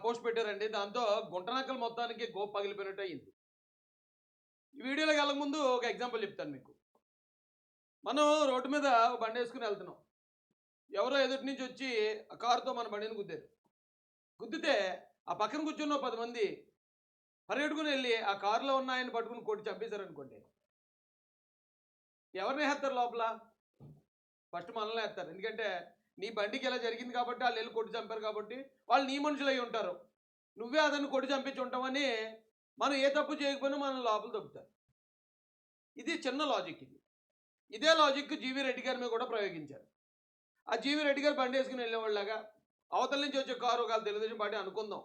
Post పెట్టారండి. దాంతో గుంటనక్కల మొత్తానికి గోపు పగిలిపోయినట్టు అయింది. ఈ వీడియోలోకి వెళ్ళకముందు ఒక ఎగ్జాంపుల్ చెప్తాను మీకు. మనం రోడ్డు మీద బండేసుకుని వెళ్తున్నాం. ఎవరో ఎదుటి నుంచి వచ్చి ఆ కారుతో మన బండిని గుద్దారు. గుద్దితే ఆ పక్కన కూర్చున్న 10 మంది పరిగెట్టుకుని వెళ్ళి ఆ కారులో ఉన్న ఆయన్ని పట్టుకుని కొట్టి చంపేశారనుకోండి. ఎవరిని వేస్తారు లోపల? ఫస్ట్ మనల్ని వేస్తారు. ఎందుకంటే నీ బండికి ఇలా జరిగింది కాబట్టి వాళ్ళు వెళ్ళి కొట్టి చంపారు కాబట్టి వాళ్ళు నీ మనుషులు అయి ఉంటారు. నువ్వే అతన్ని కొట్టి చంపించి ఉంటామని మనం ఏ తప్పు చేయకపోయినా మనం లోపల దొబ్బుతారు. ఇది చిన్న లాజిక్ ఇది. ఇదే లాజిక్ జీవీ రెడ్డి గారి మీద కూడా ప్రయోగించారు. ఆ జీవీ రెడ్డి గారు బండి వేసుకుని వెళ్ళేవాళ్ళగా అవతల నుంచి వచ్చే కారు ఒకవేళ తెలుగుదేశం పార్టీ అనుకుందాం.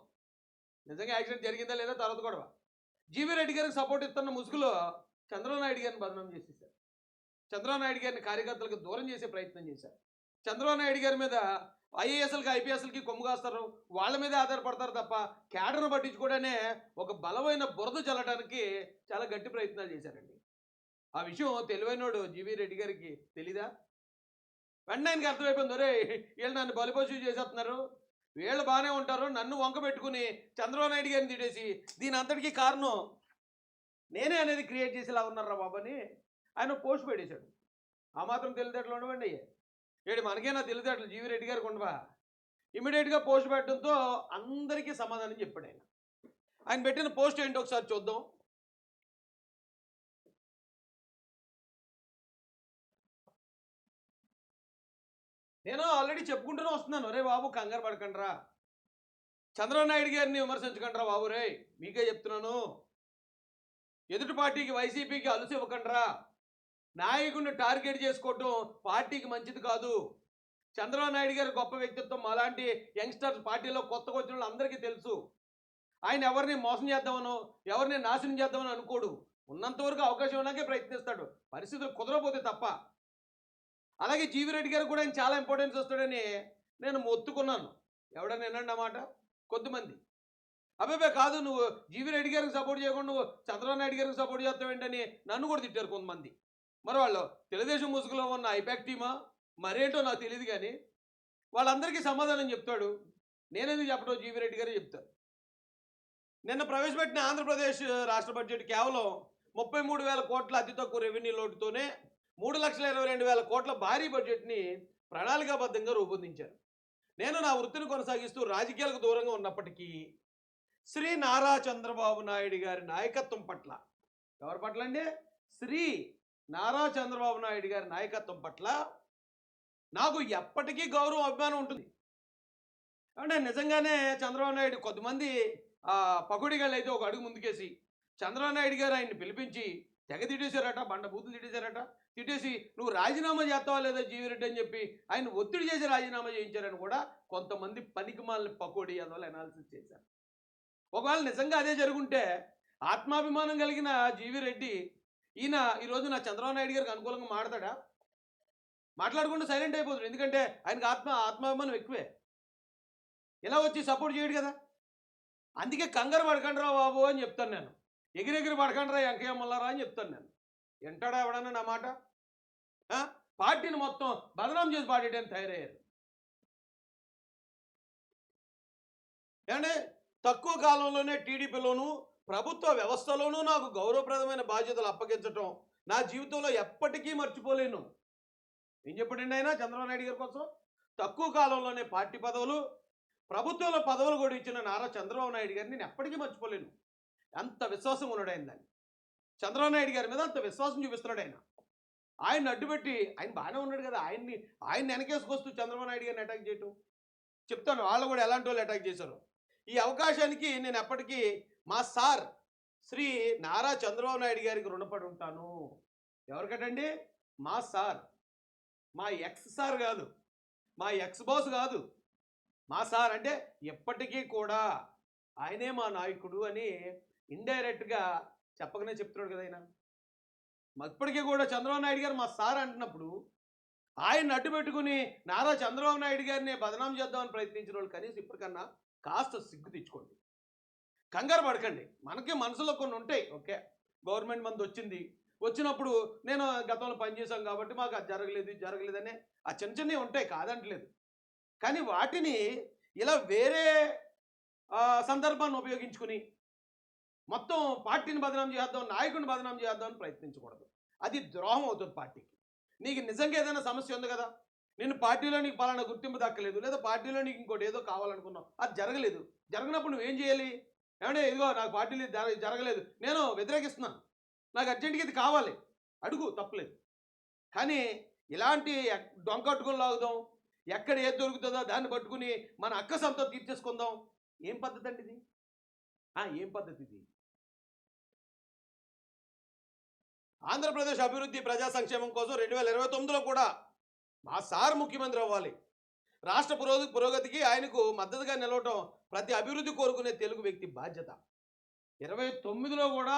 నిజంగా యాక్సిడెంట్ జరిగిందా లేదా తర్వాత గొడవ. జీవీ రెడ్డి గారికి సపోర్ట్ ఇస్తున్న ముసుగులో చంద్రబాబు నాయుడు గారిని బదనాం చేసేసారు. చంద్రబాబు నాయుడు గారిని కార్యకర్తలకు దూరం చేసే ప్రయత్నం చేశారు. చంద్రబాబు నాయుడు గారి మీద ఐఏఎస్ఎల్కి ఐపీఎస్ఎల్కి కొమ్ము కాస్తారు, వాళ్ళ మీదే ఆధారపడతారు తప్ప క్యాడర్ను పట్టించుకోవడానే ఒక బలమైన బురద చల్లడానికి చాలా గట్టి ప్రయత్నాలు చేశారండి. ఆ విషయం తెలివైనోడు జీవీ రెడ్డి గారికి తెలీదా? వెంటనే ఆయనకి అర్థమైపోయింది, ఒరే వీళ్ళు నన్ను బలిపశువు చేసేస్తున్నారు, వీళ్ళు బాగానే ఉంటారు, నన్ను వంక పెట్టుకుని చంద్రబాబు నాయుడు గారిని తిట్టేసి దీని అంతటికీ కారణం నేనే అనేది క్రియేట్ చేసేలా ఉన్నారా బాబు అని ఆయన పోస్ట్ పెట్టేశాడు. ఆ మాత్రం తెలివితేటలు ఉండవండి. ఏడు మనకేనా తెలివితేటలు జీవీ రెడ్డి గారికి ఉండవా? ఇమీడియట్గా పోస్ట్ పెట్టడంతో అందరికీ సమాధానం చెప్పాడు ఆయన. ఆయన పెట్టిన పోస్ట్ ఏంటో ఒకసారి చూద్దాం. నేను ఆల్రెడీ చెప్పుకుంటూనే వస్తున్నాను, రే బాబు కంగారు పడకండిరా, చంద్రబాబు నాయుడు గారిని విమర్శించకండిరా బాబు, రే మీకే చెప్తున్నాను, ఎదుటి పార్టీకి వైసీపీకి అలుసు ఇవ్వకండిరా, నాయకుడిని టార్గెట్ చేసుకోవటం పార్టీకి మంచిది కాదు. చంద్రబాబు నాయుడు గారి గొప్ప వ్యక్తిత్వం అలాంటి యంగ్స్టర్స్ పార్టీలో కొత్తగా వచ్చిన వాళ్ళు అందరికీ తెలుసు. ఆయన ఎవరిని మోసం చేద్దామనో ఎవరిని నాశనం చేద్దామని అనుకోడు. ఉన్నంతవరకు అవకాశం ఉన్నాకే ప్రయత్నిస్తాడు, పరిస్థితులు కుదరపోతే తప్ప. అలాగే జీవీ రెడ్డి గారు కూడా ఆయన చాలా ఇంపార్టెన్స్ వస్తాడని నేను మొత్తుకున్నాను. ఎవడన్నా వినండి అన్నమాట కొద్దిమంది. అబ్బాయి కాదు, నువ్వు జీవీ రెడ్డి గారికి సపోర్ట్ చేయకుండా నువ్వు చంద్రబాబు నాయుడు గారికి సపోర్ట్ చేస్తావేంటని నన్ను కూడా తిట్టారు కొంతమంది. మరి వాళ్ళు తెలుగుదేశం ముసుగులో ఉన్న ఐపాక్ టీమా మరేంటో నాకు తెలియదు, కానీ వాళ్ళందరికీ సమాధానం చెప్తాడు. నేనేది చెప్పడం జీవీ రెడ్డి గారే చెప్తారు. నిన్న ప్రవేశపెట్టిన ఆంధ్రప్రదేశ్ రాష్ట్ర బడ్జెట్ కేవలం 33,000 కోట్ల అతి తక్కువ రెవెన్యూ లోటుతోనే 3,22,000 కోట్ల భారీ బడ్జెట్ని ప్రణాళికాబద్ధంగా రూపొందించారు. నేను నా వృత్తిని కొనసాగిస్తూ రాజకీయాలకు దూరంగా ఉన్నప్పటికీ శ్రీ నారా చంద్రబాబు నాయుడు గారి నాయకత్వం పట్ల, ఎవరి పట్ల అండి? శ్రీ నారా చంద్రబాబు నాయుడు గారి నాయకత్వం పట్ల నాకు ఎప్పటికీ గౌరవం అభిమానం ఉంటుంది. అంటే నిజంగానే చంద్రబాబు నాయుడు కొంతమంది పకోడీగాళ్ళు అయితే ఒక అడుగు ముందుకేసి చంద్రబాబు నాయుడు గారు ఆయన్ని పిలిపించి తెగ తిట్టేశారట, బండ బూతులు తిట్టేశారట. తిట్టేసి నువ్వు రాజీనామా చేస్తావా లేదా జీవిరెడ్డి అని చెప్పి ఆయన ఒత్తిడి చేసి రాజీనామా చేయించారని కూడా కొంతమంది పనికిమాలిన పకోడీ అందువల్ల అనాలిసిస్ చేశారు. ఒకవేళ నిజంగా అదే జరుగుంటే ఆత్మాభిమానం కలిగిన జీవిరెడ్డి ఈయన ఈరోజు నా చంద్రబాబు నాయుడు గారికి అనుకూలంగా మాట్లాడతాడా? మాట్లాడకుండా సైలెంట్ అయిపోతాడు. ఎందుకంటే ఆయనకు ఆత్మాభిమానం ఎక్కువే. ఇలా వచ్చి సపోర్ట్ చేయడు కదా. అందుకే కంగారు పడకండిరా బాబు అని చెప్తాను నేను. ఎగిరెగిరి పడకండిరా వెంకయ్య మల్లారా అని చెప్తాను నేను. ఎంటాడా ఎవడన్నా నా మాట? పార్టీని మొత్తం బదనాం చేసి పాడేయడానికి తయారయ్యారు. ఏమంటే తక్కువ కాలంలోనే టీడీపీలోనూ ప్రభుత్వ వ్యవస్థలోనూ నాకు గౌరవప్రదమైన బాధ్యతలు అప్పగించడం నా జీవితంలో ఎప్పటికీ మర్చిపోలేను. ఏం చెప్పండి ఆయన చంద్రబాబు నాయుడు గారి కోసం? తక్కువ కాలంలోనే పార్టీ పదవులు, ప్రభుత్వంలో పదవులు కూడా ఇచ్చిన నారా చంద్రబాబు నాయుడు గారిని నేను ఎప్పటికీ మర్చిపోలేను. అంత విశ్వాసం ఉన్నాడు ఆయన. దాన్ని చంద్రబాబు నాయుడు గారి మీద అంత విశ్వాసం చూపిస్తున్నాడు ఆయన. ఆయన అడ్డుపెట్టి ఆయన బాగానే ఉన్నాడు కదా, ఆయన వెనకేసుకొస్తూ చంద్రబాబు నాయుడు గారిని అటాక్ చేయటం చెప్తాను. వాళ్ళు కూడా ఎలాంటి వాళ్ళు అటాక్ చేశారు. ఈ అవకాశానికి నేను ఎప్పటికీ మా సార్ శ్రీ నారా చంద్రబాబు నాయుడు గారికి రుణపడి ఉంటాను. ఎవరికటండి? మా సార్, మా ఎక్స్ సార్ కాదు, మా ఎక్స్ బాస్ కాదు, మా సార్. అంటే ఎప్పటికీ కూడా ఆయనే మా నాయకుడు అని ఇండైరెక్ట్గా చెప్పకనే చెప్తున్నాడు కదా ఆయన. ఇప్పటికీ కూడా చంద్రబాబు నాయుడు గారు మా సార్ అంటున్నప్పుడు ఆయన అడ్డు పెట్టుకుని నారా చంద్రబాబు నాయుడు గారిని బదనాం చేద్దామని ప్రయత్నించిన వాళ్ళు కనీసం ఇప్పటికన్నా కాస్త సిగ్గు తెచ్చుకోండి. కంగారు పడకండి. మనకి మనసులో కొన్ని ఉంటాయి. ఓకే, గవర్నమెంట్ మంది వచ్చినప్పుడు నేను గతంలో పనిచేశాం కాబట్టి మాకు అది జరగలేదనే ఆ చిన్న చిన్నవి ఉంటాయి, కాదంటలేదు. కానీ వాటిని ఇలా వేరే సందర్భాన్ని ఉపయోగించుకుని మొత్తం పార్టీని బదనాం చేద్దాం, నాయకుడిని బదనాం చేద్దామని ప్రయత్నించకూడదు. అది ద్రోహం అవుతుంది పార్టీకి. నీకు నిజంగా ఏదైనా సమస్య ఉంది కదా, నేను పార్టీలో నీకు పలానా గుర్తింపు దక్కలేదు, లేదా పార్టీలో నీకు ఇంకోటి ఏదో కావాలనుకున్నావు, అది జరగలేదు. జరగనప్పుడు నువ్వేం చేయాలి? ఏమంటే ఇదిగో నాకు పార్టీలో జరగలేదు, నేను వ్యతిరేకిస్తున్నాను, నాకు అర్జెంటుగా ఇది కావాలి, అడుగు, తప్పలేదు. కానీ ఇలాంటి డొంకట్టుకుని లాగుదాం, ఎక్కడ ఏది దొరుకుతుందో దాన్ని పట్టుకుని మన అక్క సంతో తీర్చేసుకుందాం, ఏం పద్ధతి అండి ఇది? ఏం పద్ధతి ఇది? ఆంధ్రప్రదేశ్ అభివృద్ధి ప్రజా సంక్షేమం కోసం 2029లో కూడా మా సార్ ముఖ్యమంత్రి అవ్వాలి. రాష్ట్ర పురోగతికి ఆయనకు మద్దతుగా నిలవటం ప్రతి అభివృద్ధి కోరుకునే తెలుగు వ్యక్తి బాధ్యత. 29లో కూడా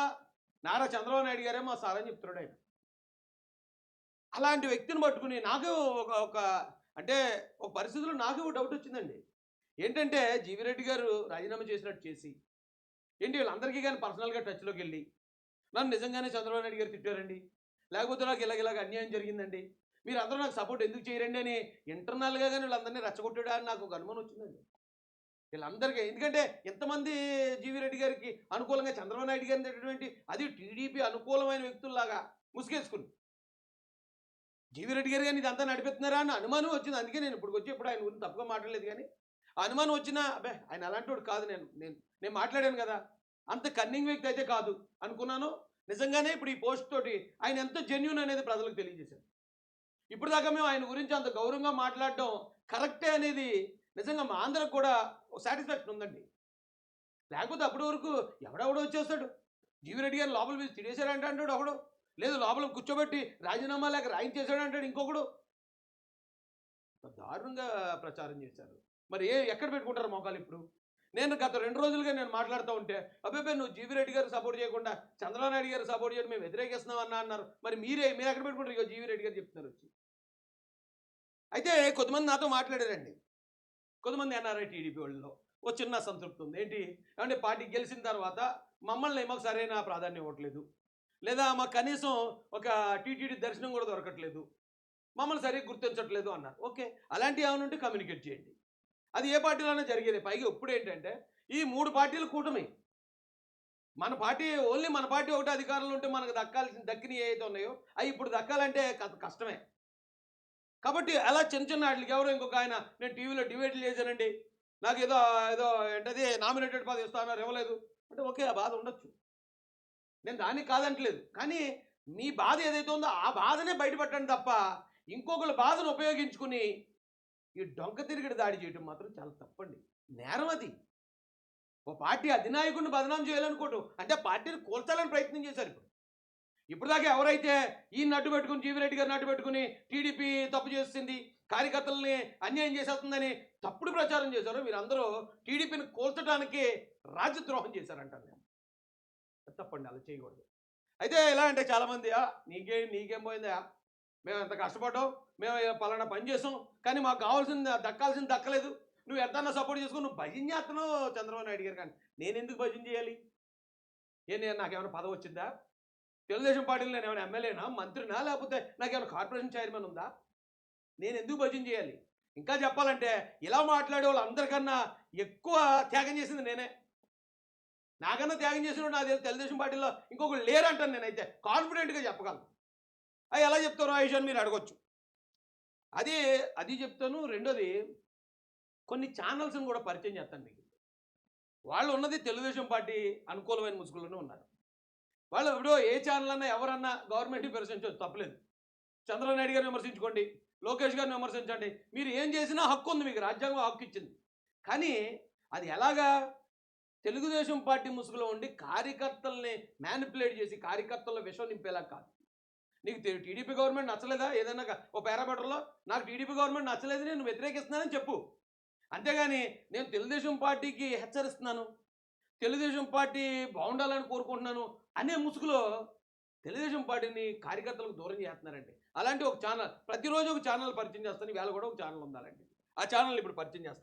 నారా చంద్రబాబు నాయుడు గారే మా సార్ అని చెప్తున్నాడు ఆయన. అలాంటి వ్యక్తిని పట్టుకుని నాకు ఒక అంటే ఒక పరిస్థితుల్లో నాకు డౌట్ వచ్చిందండి. ఏంటంటే జీవి రెడ్డి గారు రాజీనామా చేసినట్టు చేసి ఏంటి వీళ్ళందరికీ కానీ పర్సనల్గా టచ్లోకి వెళ్ళి నన్ను నిజంగానే చంద్రబాబు నాయుడు గారు తిట్టారండి, లేకపోతే నాకు ఇలాగ అన్యాయం జరిగిందండి, మీరు అందరూ నాకు సపోర్ట్ ఎందుకు చేయరండి అని ఇంటర్నల్గా కానీ వీళ్ళందరినీ రెచ్చగొట్టాడా అని నాకు ఒక అనుమానం వచ్చిందండి వీళ్ళందరికీ. ఎందుకంటే ఎంతమంది జీవి రెడ్డి గారికి అనుకూలంగా చంద్రబాబు నాయుడు గారిని తిట్టటువంటి, అది టీడీపీ అనుకూలమైన వ్యక్తుల్లాగా ముసుగేసుకుని జీవి రెడ్డి గారు కానీ ఇదంతా నడిపిస్తున్నారా అని అనుమానం వచ్చింది. అందుకే నేను ఇప్పుడు వచ్చి ఆయన గురించి తప్పుగా మాట్లాడలేదు. కానీ అనుమానం వచ్చినా అబ్బే ఆయన అలాంటి వాడు కాదు, నేను మాట్లాడాను కదా, అంత కన్నింగ్ వ్యక్తి అయితే కాదు అనుకున్నాను. నిజంగానే ఇప్పుడు ఈ పోస్ట్ తోటి ఆయన ఎంత జెన్యూన్ అనేది ప్రజలకు తెలియజేశారు. ఇప్పుడు దాకా మేము ఆయన గురించి అంత గౌరవంగా మాట్లాడడం కరెక్టే అనేది నిజంగా మా ఆంధ్రకు కూడా సాటిస్ఫాక్షన్ ఉందండి. లేకపోతే అప్పటి వరకు ఎవడెవడో వచ్చేస్తాడు, జీవి రెడ్డి గారిని లోపల వేసి తినేశాడంటే అంటాడు ఒకడు, లేదు లోపల కూర్చోబెట్టి రాజీనామా లేక రాయించేశాడు అంటాడు ఇంకొకడు. దారుణంగా ప్రచారం చేశారు. మరి ఎక్కడ పెట్టుకుంటారు మోకాలు ఇప్పుడు? నేను గత 2 రోజులుగా నేను మాట్లాడుతూ ఉంటే అబ్బాయి నువ్వు జీవి రెడ్డి గారు సపోర్ట్ చేయకుండా చంద్రబాబు నాయుడు గారు సపోర్ట్ చేయడం మేము వ్యతిరేకిస్తున్నాం అన్నారు. మరి మీరు ఎక్కడ పెట్టుకుంటారు? ఇక జీవి రెడ్డి గారు చెప్తున్నారు వచ్చి. అయితే కొంతమంది నాతో మాట్లాడారండి, కొంతమంది ఎన్ఆర్ఐ టీడీపీ వాళ్ళలో ఓ చిన్న సంతృప్తి ఉంది. ఏంటి అంటే పార్టీ గెలిచిన తర్వాత మమ్మల్ని మాకు సరైన ప్రాధాన్యం ఇవ్వట్లేదు, లేదా మాకు కనీసం ఒక టీటీడీ దర్శనం కూడా దొరకట్లేదు, మమ్మల్ని సరిగ్గా గుర్తించట్లేదు అన్నారు. ఓకే, అలాంటివి ఏమైనా ఉంటే కమ్యూనికేట్ చేయండి. అది ఏ పార్టీలోనే జరిగేది. పైగా ఇప్పుడు ఏంటంటే ఈ 3 పార్టీలు కూటమి, మన పార్టీ ఓన్లీ మన పార్టీ ఒకటి అధికారంలో ఉంటే మనకు దక్కినవి ఏవైతే ఉన్నాయో అవి ఇప్పుడు దక్కాలంటే కష్టమే. కాబట్టి అలా చిన్న వాటికి ఎవరో ఇంకొక ఆయన నేను టీవీలో డిబేట్లు చేశానండి, నాకు ఏదో ఏంటది నామినేటెడ్ పదవి ఇస్తానన్నారు, ఇవ్వలేదు అంటే ఓకే, ఆ బాధ ఉండొచ్చు, నేను దానికి కాదంటలేదు. కానీ మీ బాధ ఏదైతే ఉందో ఆ బాధనే బయటపెట్టండి తప్ప ఇంకొకళ్ళ బాధను ఉపయోగించుకుని ఈ డొంక తిరిగిడి దాడి చేయడం మాత్రం చాలా తప్పండి, నేరం అది. ఓ పార్టీ అధినాయకుడిని బదనాం చేయాలనుకోవటం అంటే పార్టీని కూల్చాలని ప్రయత్నం చేశారు. ఇప్పుడు దాకా ఎవరైతే ఈ నడ్డు పెట్టుకుని జీవి రెడ్డి గారు నడ్డు పెట్టుకుని టీడీపీ తప్పు చేస్తుంది, కార్యకర్తల్ని అన్యాయం చేసేస్తుందని తప్పుడు ప్రచారం చేశారో మీరందరూ టీడీపీని కూల్చడానికి రాజ్యద్రోహం చేశారంటారు. నేను తప్పండి, అలా చేయకూడదు. అయితే ఎలా అంటే చాలామంది నీకేం పోయిందా, మేము ఎంత కష్టపడ్డాం, మేము పలానా పని చేసాం, కానీ మాకు దక్కాల్సింది దక్కలేదు, నువ్వు ఎంతన్నా సపోర్ట్ చేసుకుని నువ్వు భజన చేస్తున్నావు చంద్రబాబు నాయుడు గారు. కానీ నేను ఎందుకు భజన చేయాలి? నాకేమైనా పదవి వచ్చిందా? తెలుగుదేశం పార్టీలో నేను ఏమైనా ఎమ్మెల్యేనా, మంత్రినా, లేకపోతే నాకేమైనా కార్పొరేషన్ చైర్మన్ ఉందా? నేను ఎందుకు భజన చేయాలి? ఇంకా చెప్పాలంటే ఇలా మాట్లాడే వాళ్ళు అందరికన్నా ఎక్కువ త్యాగం చేసింది నేనే. నాకన్నా త్యాగం చేసిన నాకు తెలుగుదేశం పార్టీలో ఇంకొకరు లేరంటాను. నేనైతే కాన్ఫిడెంట్గా చెప్పగలను. అవి ఎలా చెప్తారో ఆ విషయాన్ని మీరు అడగొచ్చు. అది చెప్తాను. రెండోది, కొన్ని ఛానల్స్ని కూడా పరిచయం చేస్తాను మీకు. వాళ్ళు ఉన్నది తెలుగుదేశం పార్టీ అనుకూలమైన ముసుగులోనే ఉన్నారు. వాళ్ళు ఎప్పుడో ఏ ఛానల్ అన్నా ఎవరన్నా గవర్నమెంట్ని విమర్శించవచ్చు, తప్పలేదు. చంద్రబాబు నాయుడు గారిని విమర్శించుకోండి, లోకేష్ గారిని విమర్శించండి, మీరు ఏం చేసినా హక్కు ఉంది, మీకు రాజ్యాంగం హక్కు ఇచ్చింది. కానీ అది ఎలాగా తెలుగుదేశం పార్టీ ముసుగులో ఉండి కార్యకర్తల్ని మ్యానిపులేట్ చేసి కార్యకర్తల విషయం నింపేలా కాదు. నీకు టీడీపీ గవర్నమెంట్ నచ్చలేదా? ఏదైనా ఓ పారామీటర్లో నాకు టీడీపీ గవర్నమెంట్ నచ్చలేదు, నేను వ్యతిరేకిస్తున్నానని చెప్పు. అంతేగాని నేను తెలుగుదేశం పార్టీకి హెచ్చరిస్తున్నాను, తెలుగుదేశం పార్టీ బాగుండాలని కోరుకుంటున్నాను అనే ముసుగులో తెలుగుదేశం పార్టీని కార్యకర్తలకు దూరం చేస్తున్నారండి. అలాంటి ఒక ఛానల్ ప్రతిరోజు ఒక ఛానల్ పరిచయం చేస్తాను. వేళ కూడా ఒక ఛానల్ ఉండాలండి. ఆ ఛానల్ ఇప్పుడు పరిచయం చేస్తాను.